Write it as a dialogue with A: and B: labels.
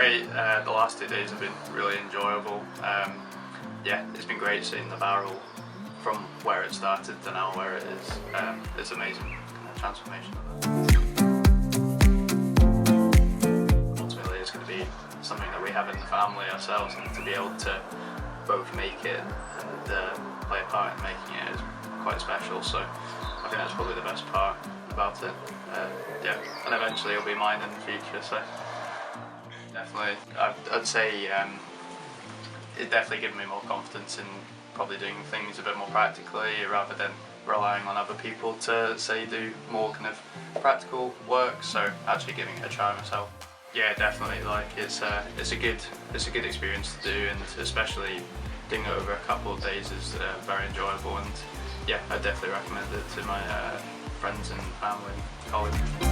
A: great. The last 2 days have been really enjoyable. Yeah, it's been great seeing the barrel from where it started to now where it is. It's amazing, kind of transformation of it. Ultimately, it's going to be something that we have in the family ourselves, and to be able to both make it and play a part in making it is quite special. So I think that's probably the best part about it. Yeah, and eventually it'll be mine in the future. So definitely, I'd say it definitely given me more confidence in probably doing things a bit more practically rather than relying on other people to say do more kind of practical work. So actually giving it a try myself. Yeah, definitely. Like it's a good experience to do, and especially doing it over a couple of days is very enjoyable. And yeah, I definitely recommend it to my friends and family and colleagues.